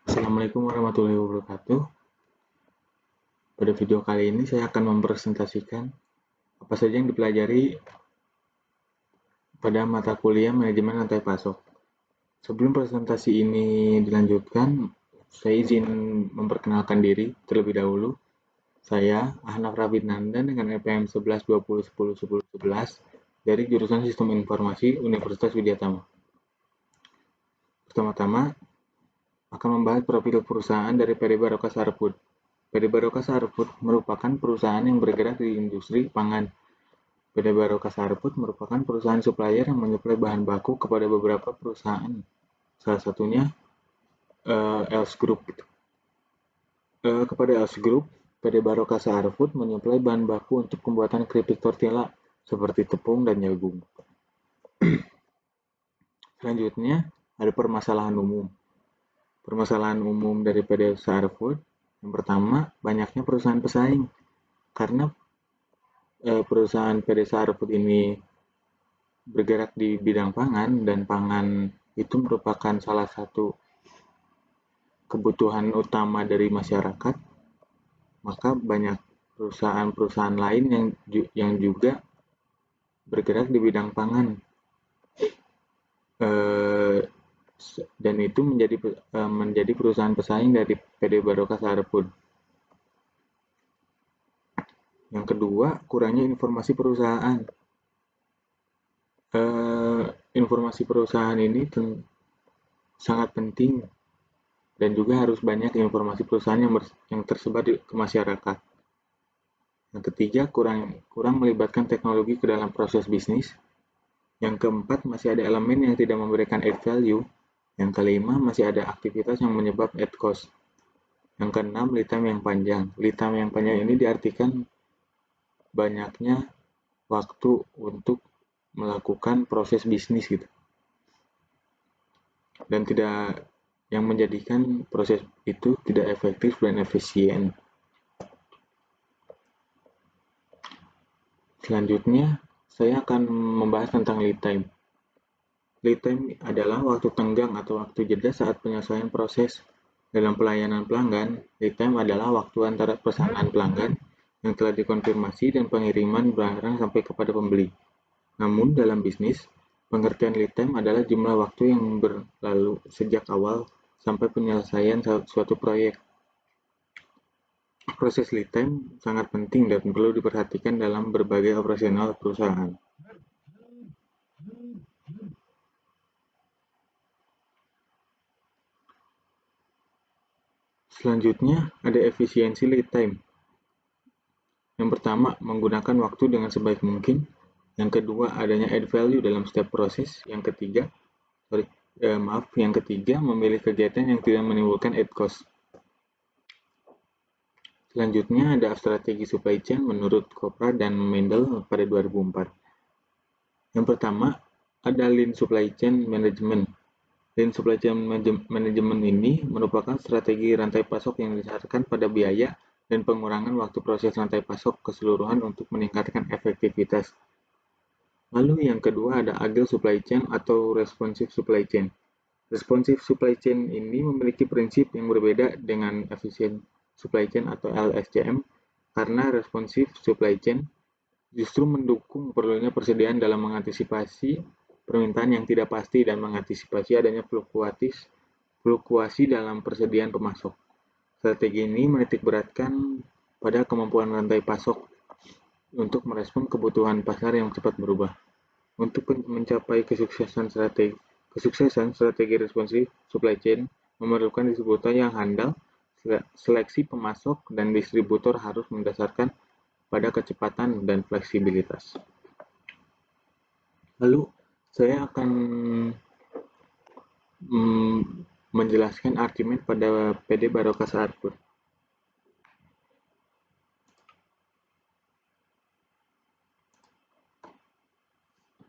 Assalamualaikum warahmatullahi wabarakatuh. Pada video kali ini saya akan mempresentasikan apa saja yang dipelajari pada mata kuliah manajemen rantai pasok. Sebelum presentasi ini dilanjutkan, saya izin memperkenalkan diri terlebih dahulu. Saya Ahnaf Rabinanda dengan LPM 11 20 10 10 11 dari jurusan Sistem Informasi Universitas Widyatama. Pertama-tama akan membahas profil perusahaan dari PT Baroka Sarput. PT Baroka Sarput merupakan perusahaan yang bergerak di industri pangan. PT Baroka Sarput merupakan perusahaan supplier yang menyuplai bahan baku kepada beberapa perusahaan, salah satunya Els Group. Kepada Els Group, PT Baroka Sarput menyuplai bahan baku untuk pembuatan keripik tortilla seperti tepung dan jagung. Selanjutnya, ada permasalahan umum. Permasalahan umum dari PT Sarput yang pertama, banyaknya perusahaan pesaing. Karena perusahaan PT Sarput ini bergerak di bidang pangan dan pangan itu merupakan salah satu kebutuhan utama dari masyarakat, maka banyak perusahaan-perusahaan lain yang juga bergerak di bidang pangan. Dan itu menjadi perusahaan pesaing dari PT Baroka Sarput. Yang kedua, kurangnya informasi perusahaan. Informasi perusahaan ini sangat penting dan juga harus banyak informasi perusahaan yang tersebar ke masyarakat. Yang ketiga, kurang melibatkan teknologi ke dalam proses bisnis. Yang keempat, masih ada elemen yang tidak memberikan add value. Yang kelima, masih ada aktivitas yang menyebabkan add cost. Yang keenam, lead time yang panjang. Lead time yang panjang ini diartikan banyaknya waktu untuk melakukan proses bisnis gitu. Dan yang menjadikan proses itu tidak efektif dan efisien. Selanjutnya, saya akan membahas tentang lead time. Lead time adalah waktu tenggang atau waktu jeda saat penyelesaian proses. Dalam pelayanan pelanggan, lead time adalah waktu antara pesanan pelanggan yang telah dikonfirmasi dan pengiriman barang sampai kepada pembeli. Namun, dalam bisnis, pengertian lead time adalah jumlah waktu yang berlalu sejak awal sampai penyelesaian suatu proyek. Proses lead time sangat penting dan perlu diperhatikan dalam berbagai operasional perusahaan. Selanjutnya, ada efisiensi lead time. Yang pertama, menggunakan waktu dengan sebaik mungkin. Yang kedua, adanya add value dalam setiap proses. Yang ketiga, memilih kegiatan yang tidak menimbulkan add cost. Selanjutnya, ada strategi supply chain menurut Kopra dan Mendel pada 2004. Yang pertama, ada Lean Supply Chain Management. Lean Supply Chain Management ini merupakan strategi rantai pasok yang didasarkan pada biaya dan pengurangan waktu proses rantai pasok keseluruhan untuk meningkatkan efektivitas. Lalu yang kedua ada Agile Supply Chain atau Responsive Supply Chain. Responsive Supply Chain ini memiliki prinsip yang berbeda dengan Efficient Supply Chain atau LSCM karena Responsive Supply Chain justru mendukung perlunya persediaan dalam mengantisipasi permintaan yang tidak pasti dan mengantisipasi adanya fluktuasi dalam persediaan pemasok. Strategi ini menitikberatkan pada kemampuan rantai pasok untuk merespon kebutuhan pasar yang cepat berubah. Untuk mencapai kesuksesan strategi responsif supply chain memerlukan distributor yang handal, seleksi pemasok, dan distributor harus mendasarkan pada kecepatan dan fleksibilitas. Lalu, saya akan menjelaskan argumen pada PT Baroka Sarput.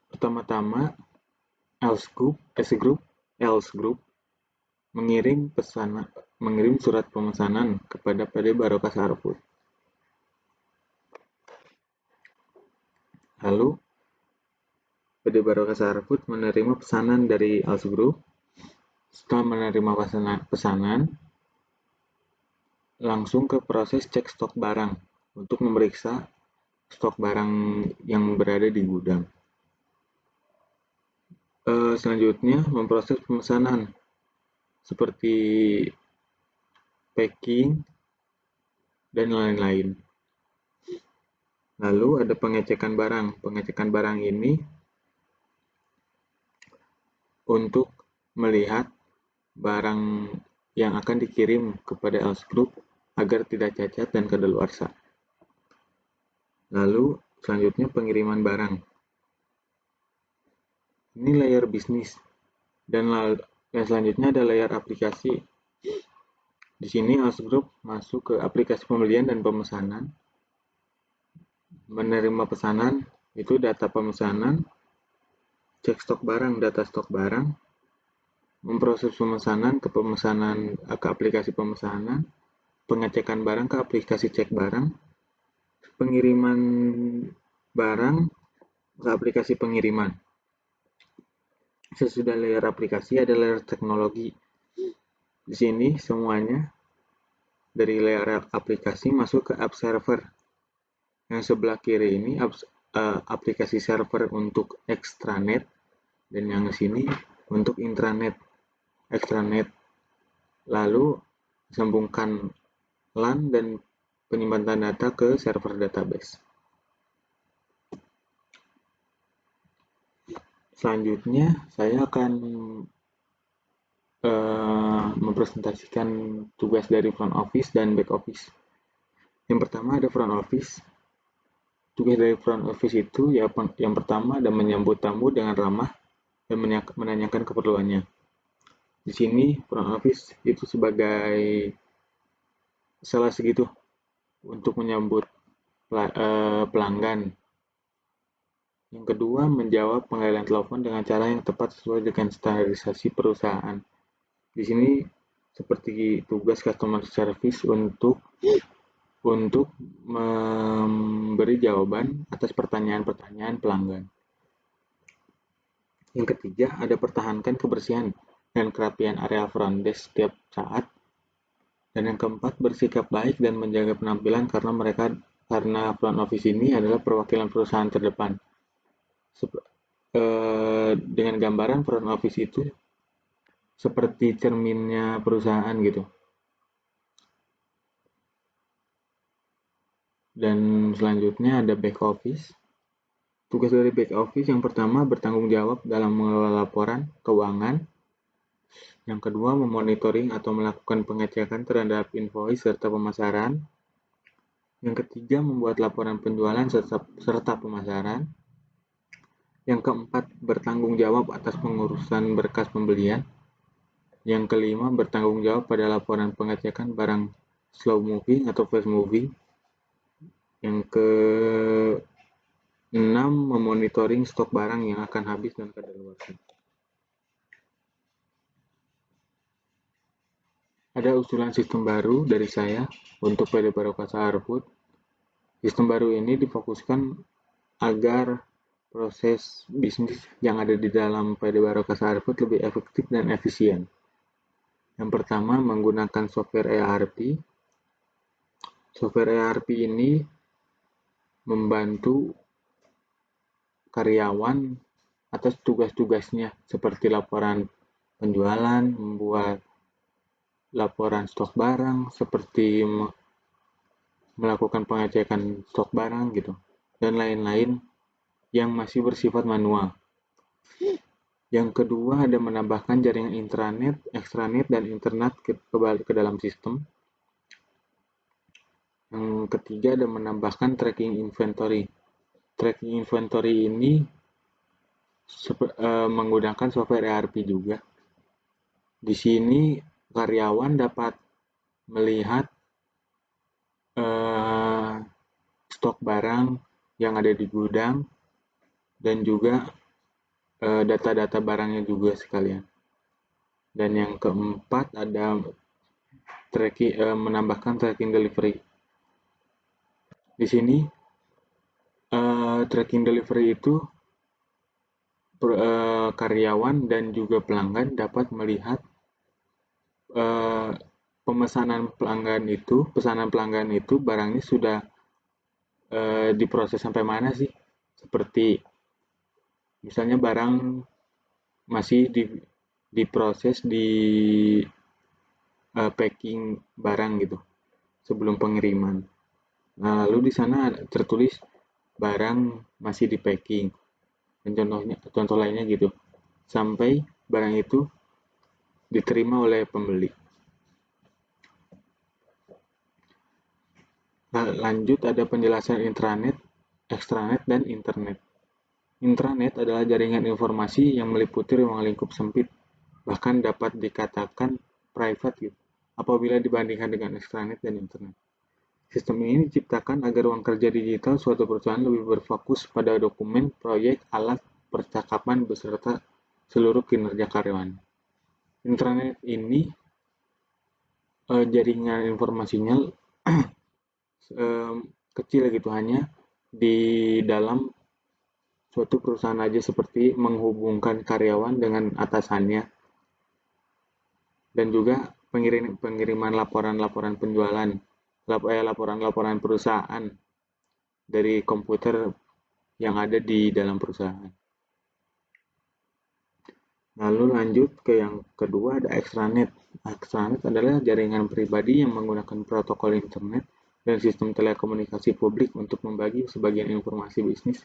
Pertama-tama, Els Group mengirim surat pemesanan kepada PT Baroka Sarput. Lalu, PT Baroka Sarput menerima pesanan dari Els Group. Setelah menerima pesanan, langsung ke proses cek stok barang untuk memeriksa stok barang yang berada di gudang. Selanjutnya, memproses pemesanan seperti packing dan lain-lain. Lalu ada pengecekan barang. Pengecekan barang ini untuk melihat barang yang akan dikirim kepada Els Group agar tidak cacat dan kadaluarsa. Lalu selanjutnya pengiriman barang. Ini layer bisnis. Dan selanjutnya ada layer aplikasi. Di sini Els Group masuk ke aplikasi pembelian dan pemesanan. Menerima pesanan, itu data pemesanan, cek stok barang, data stok barang, memproses pemesanan ke aplikasi pemesanan, pengecekan barang ke aplikasi cek barang, pengiriman barang ke aplikasi pengiriman. Sesudah layer aplikasi ada layer teknologi. Di sini semuanya dari layer aplikasi masuk ke app server. Yang sebelah kiri ini aplikasi server untuk extranet dan yang sini untuk intranet. Extranet. Lalu sambungkan LAN dan penyimpanan data ke server database. Selanjutnya, saya akan mempresentasikan tugas dari front office dan back office. Yang pertama ada front office. Tugas dari front office itu yang pertama ada menyambut tamu dengan ramah dan menanyakan keperluannya. Di sini front office itu sebagai salah segitu untuk menyambut pelanggan. Yang kedua, menjawab panggilan telepon dengan cara yang tepat sesuai dengan standarisasi perusahaan. Di sini seperti tugas customer service untuk memberi jawaban atas pertanyaan-pertanyaan pelanggan. Yang ketiga, ada pertahankan kebersihan dan kerapian area front desk setiap saat. Dan yang keempat, bersikap baik dan menjaga penampilan karena front office ini adalah perwakilan perusahaan terdepan. Dengan gambaran front office itu seperti cerminnya perusahaan gitu. Dan selanjutnya ada back office. Tugas dari back office yang pertama bertanggung jawab dalam mengelola laporan keuangan. Yang kedua memonitoring atau melakukan pengecekan terhadap invoice serta pemasaran. Yang ketiga membuat laporan penjualan serta pemasaran. Yang keempat bertanggung jawab atas pengurusan berkas pembelian. Yang kelima bertanggung jawab pada laporan pengecekan barang slow moving atau fast moving. Yang ke-6 memonitoring stok barang yang akan habis dan kadaluarsa. Ada usulan sistem baru dari saya untuk PD Barokah Saharfood. Sistem baru ini difokuskan agar proses bisnis yang ada di dalam PD Barokah Saharfood lebih efektif dan efisien. Yang pertama, menggunakan software ERP. Software ERP ini membantu karyawan atas tugas-tugasnya seperti laporan penjualan, membuat laporan stok barang, seperti melakukan pengecekan stok barang gitu, dan lain-lain yang masih bersifat manual. Yang kedua ada menambahkan jaringan intranet, extranet, dan internet ke dalam sistem. Yang ketiga ada menambahkan tracking inventory. Tracking inventory ini menggunakan software ERP juga. Di sini karyawan dapat melihat stok barang yang ada di gudang dan juga data-data barangnya juga sekalian. Dan yang keempat ada menambahkan tracking delivery. Di sini tracking delivery itu karyawan dan juga pelanggan dapat melihat pesanan pelanggan itu barangnya sudah diproses sampai mana sih? Seperti misalnya barang masih diproses di packing barang gitu sebelum pengiriman. Nah, lalu di sana tertulis barang masih di packing dan contoh lainnya gitu sampai barang itu diterima oleh pembeli. Lanjut ada penjelasan intranet, extranet, dan internet. Intranet adalah jaringan informasi yang meliputi ruang lingkup sempit, bahkan dapat dikatakan private gitu, apabila dibandingkan dengan extranet dan internet. Sistem ini diciptakan agar ruang kerja digital suatu perusahaan lebih berfokus pada dokumen, proyek, alat, percakapan beserta seluruh kinerja karyawan. Intranet ini jaringan informasinya kecil gitu, hanya di dalam suatu perusahaan aja seperti menghubungkan karyawan dengan atasannya dan juga pengiriman laporan-laporan penjualan, laporan-laporan perusahaan dari komputer yang ada di dalam perusahaan. Lalu lanjut ke yang kedua ada extranet. Extranet adalah jaringan pribadi yang menggunakan protokol internet dan sistem telekomunikasi publik untuk membagi sebagian informasi bisnis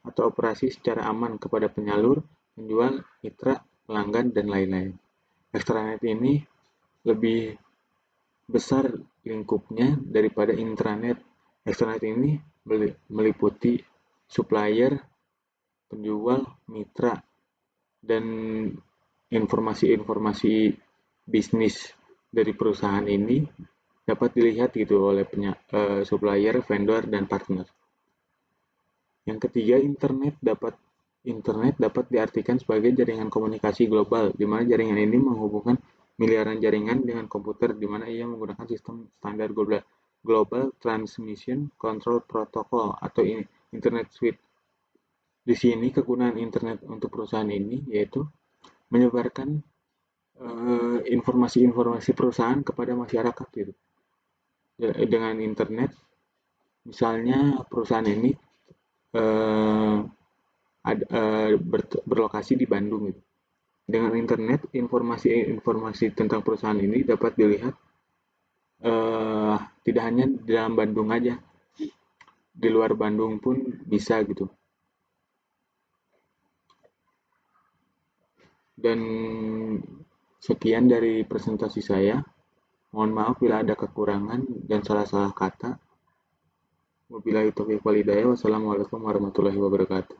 atau operasi secara aman kepada penyalur, penjual, mitra, pelanggan, dan lain-lain. Extranet ini lebih besar lingkupnya daripada intranet. Extranet ini meliputi supplier, penjual, mitra, dan informasi-informasi bisnis dari perusahaan ini dapat dilihat gitu oleh supplier, vendor, dan partner. Yang ketiga, internet dapat diartikan sebagai jaringan komunikasi global, di mana jaringan ini menghubungkan miliaran jaringan dengan komputer, di mana ia menggunakan sistem standar Global Transmission Control Protocol atau Internet Suite. Di sini kegunaan internet untuk perusahaan ini yaitu menyebarkan informasi-informasi perusahaan kepada masyarakat gitu. Dengan internet, misalnya perusahaan ini berlokasi di Bandung gitu. Dengan internet, informasi-informasi tentang perusahaan ini dapat dilihat tidak hanya di dalam Bandung aja, di luar Bandung pun bisa gitu. Dan sekian dari presentasi saya. Mohon maaf bila ada kekurangan dan salah-salah kata. Wabillahi taufiq wal hidayah. Wassalamualaikum warahmatullahi wabarakatuh.